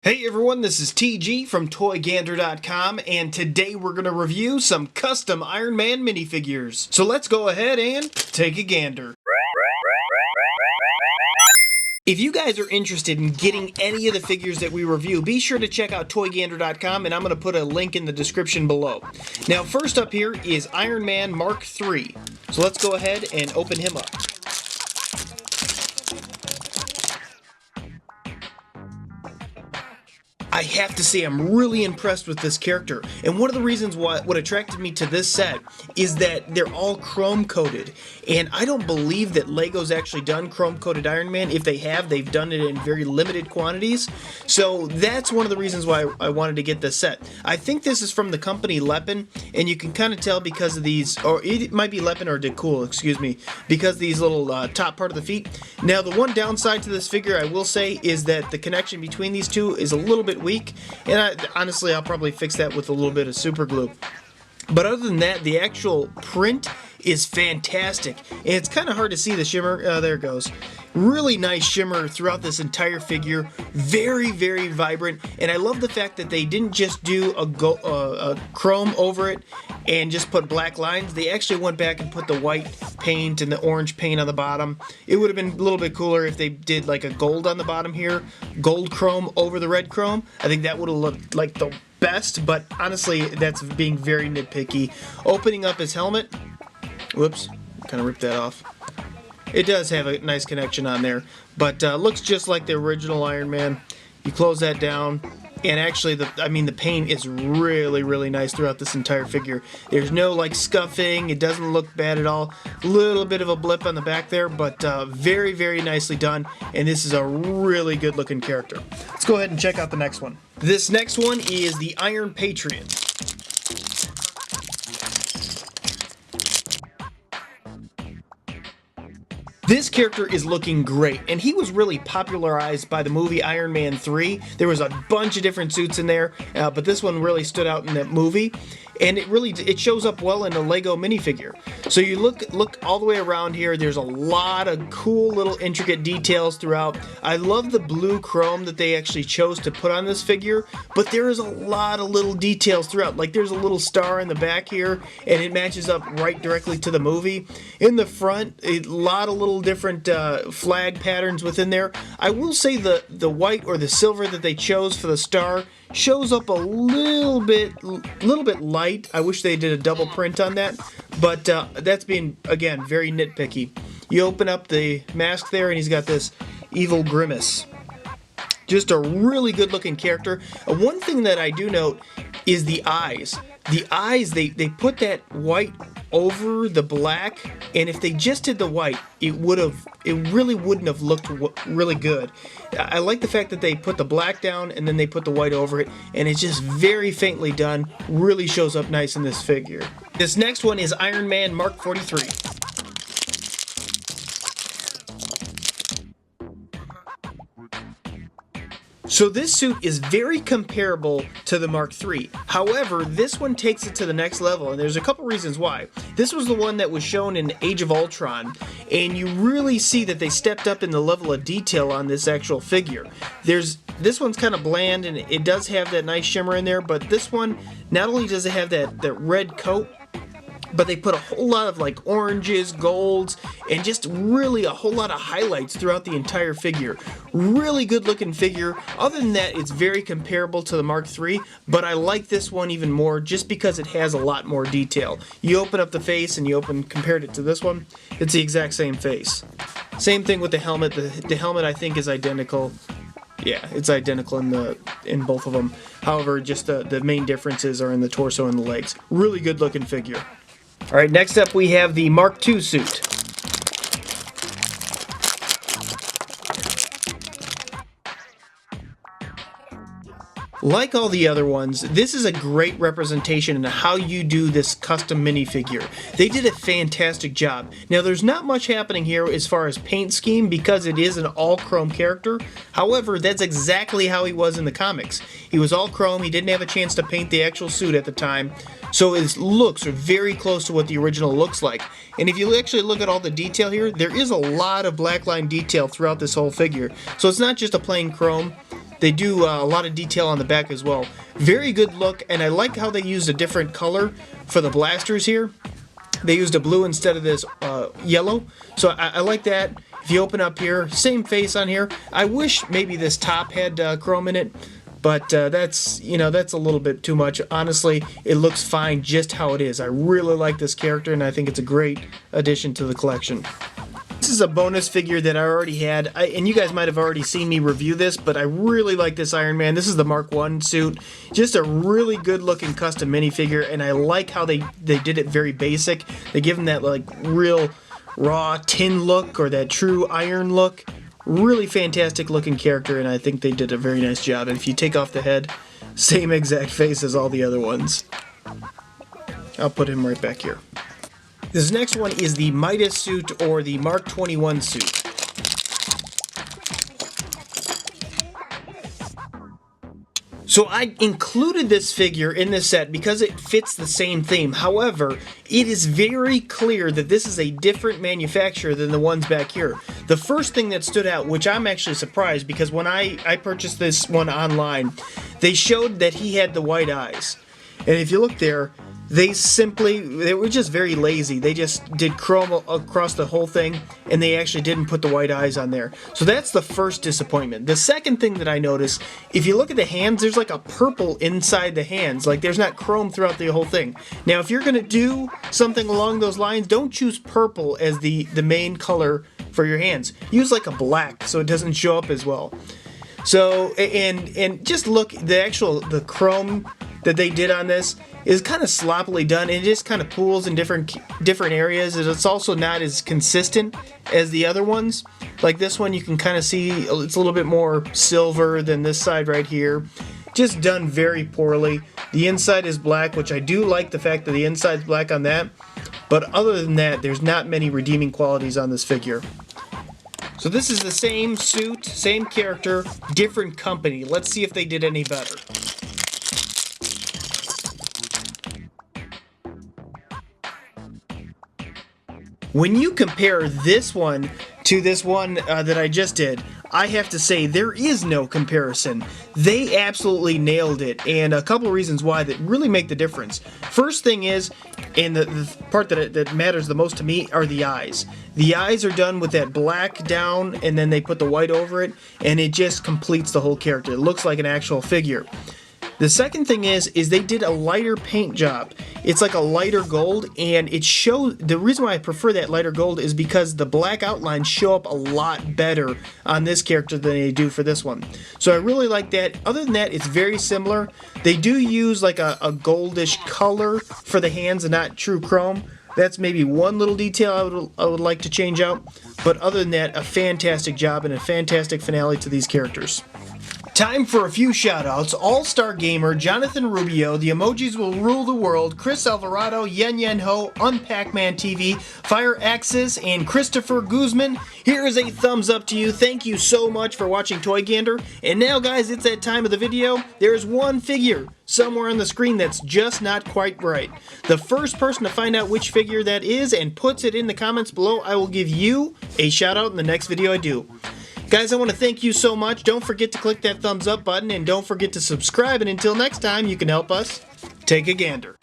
Hey everyone, this is TG from ToyGander.com, and today we're going to review some custom Iron Man minifigures. So let's go ahead and take a gander. If you guys are interested in getting any of the figures that we review, be sure to check out ToyGander.com, and I'm going to put a link in the description below. Now first up here is Iron Man Mark III. So let's go ahead and open him up. I have to say I'm really impressed with this character, and one of the reasons what attracted me to this set is that they're all chrome coated, and I don't believe that LEGO's actually done chrome coated Iron Man. If they have, they've done it in very limited quantities, so that's one of the reasons why I wanted to get this set. I think this is from the company Lepin, and you can kind of tell because of these, or it might be Lepin or DeCool, excuse me, because of these little top part of the feet. Now the one downside to this figure I will say is that the connection between these two is a little bit weak, and honestly I'll probably fix that with a little bit of super glue. But other than that, the actual print is fantastic, and it's kind of hard to see the shimmer. There it goes. Really nice shimmer throughout this entire figure. Very, very vibrant, and I love the fact that they didn't just do a chrome over it and just put black lines. They actually went back and put the white paint and the orange paint on the bottom. It would have been a little bit cooler if they did like a gold on the bottom here, gold chrome over the red chrome. I think that would have looked like the best, but honestly that's being very nitpicky. Opening up his helmet, whoops, kind of ripped that off. It does have a nice connection on there, but looks just like the original Iron Man. You close that down, and actually the paint is really, really nice throughout this entire figure. There's no like scuffing, it doesn't look bad at all. A little bit of a blip on the back there, but very, very nicely done, and this is a really good looking character. Let's go ahead and check out the next one. This next one is the Iron Patriot. This character is looking great, and he was really popularized by the movie Iron Man 3. There was a bunch of different suits in there, but this one really stood out in that movie, and it shows up well in a LEGO minifigure. So you look all the way around here, there's a lot of cool little intricate details throughout. I love the blue chrome that they actually chose to put on this figure, but there is a lot of little details throughout. Like there's a little star in the back here, and it matches up right directly to the movie. In the front, a lot of little different flag patterns within there. I will say the white or the silver that they chose for the star shows up a little bit light. I wish they did a double print on that, but that's being, again, very nitpicky. You open up the mask there and he's got this evil grimace. Just a really good looking character. One thing that I do note is the eyes. The eyes, they put that white over the black, and if they just did the white, it really wouldn't have looked really good. I like the fact that they put the black down and then they put the white over it, and it's just very faintly done. Really shows up nice in this figure. This next one is Iron Man Mark 43. So this suit is very comparable to the Mark III. However, this one takes it to the next level, and there's a couple reasons why. This was the one that was shown in Age of Ultron, and you really see that they stepped up in the level of detail on this actual figure. This one's kind of bland, and it does have that nice shimmer in there, but this one, not only does it have that red coat, but they put a whole lot of like oranges, golds, and just really a whole lot of highlights throughout the entire figure. Really good looking figure. Other than that, it's very comparable to the Mark III, but I like this one even more just because it has a lot more detail. You open up the face and compared it to this one, it's the exact same face. Same thing with the helmet. The helmet I think is identical. Yeah, it's identical in both of them. However, just the main differences are in the torso and the legs. Really good looking figure. Alright, next up we have the Mark II suit. Like all the other ones, this is a great representation in how you do this custom minifigure. They did a fantastic job. Now there's not much happening here as far as paint scheme because it is an all chrome character. However, that's exactly how he was in the comics. He was all chrome, he didn't have a chance to paint the actual suit at the time, so his looks are very close to what the original looks like. And if you actually look at all the detail here, there is a lot of black line detail throughout this whole figure. So it's not just a plain chrome. They do a lot of detail on the back as well. Very good look, and I like how they used a different color for the blasters here. They used a blue instead of this yellow, so I like that. If you open up here, same face on here. I wish maybe this top had chrome in it, but that's, you know, that's a little bit too much. Honestly, it looks fine just how it is. I really like this character, and I think it's a great addition to the collection. This is a bonus figure that I already had, and you guys might have already seen me review this, but I really like this Iron Man. This is the Mark I suit. Just a really good looking custom minifigure, and I like how they did it very basic. They give him that like real raw tin look, or that true iron look. Really fantastic looking character, and I think they did a very nice job. And if you take off the head, same exact face as all the other ones. I'll put him right back here. This next one is the Midas suit, or the Mark 21 suit. So I included this figure in this set because it fits the same theme. However, it is very clear that this is a different manufacturer than the ones back here. The first thing that stood out, which I'm actually surprised, because when I purchased this one online, they showed that he had the white eyes. And if you look there, they were just very lazy. They just did chrome across the whole thing, and they actually didn't put the white eyes on there. So that's the first disappointment. The second thing that I noticed, if you look at the hands, there's like a purple inside the hands. Like there's not chrome throughout the whole thing. Now, if you're gonna do something along those lines, don't choose purple as the main color for your hands. Use like a black so it doesn't show up as well. So, and just look, the chrome that they did on this is kind of sloppily done, and it just kind of pools in different areas, and it's also not as consistent as the other ones. Like this one, you can kind of see it's a little bit more silver than this side right here. Just done very poorly. The inside is black, which I do like the fact that the inside's black on that, but other than that, there's not many redeeming qualities on this figure. So this is the same suit, same character, different company. Let's see if they did any better. When you compare this one to this one that I just did, I have to say there is no comparison. They absolutely nailed it, and a couple of reasons why that really make the difference. First thing is, and the part that matters the most to me, are the eyes. The eyes are done with that black down, and then they put the white over it, and it just completes the whole character. It looks like an actual figure. The second thing is they did a lighter paint job. It's like a lighter gold, and it shows. The reason why I prefer that lighter gold is because the black outlines show up a lot better on this character than they do for this one. So I really like that. Other than that, it's very similar. They do use like a goldish color for the hands and not true chrome. That's maybe one little detail I would like to change out. But other than that, a fantastic job and a fantastic finale to these characters. Time for a few shoutouts. All-Star Gamer, Jonathan Rubio, The Emojis Will Rule the World, Chris Alvarado, Yen Yen Ho, Unpac-Man TV, Fire Axis, and Christopher Guzman. Here is a thumbs up to you. Thank you so much for watching Toy Gander. And now, guys, it's that time of the video. There's one figure somewhere on the screen that's just not quite right. The first person to find out which figure that is and puts it in the comments below, I will give you a shout out in the next video I do. Guys, I want to thank you so much. Don't forget to click that thumbs up button, and don't forget to subscribe. And until next time, you can help us take a gander.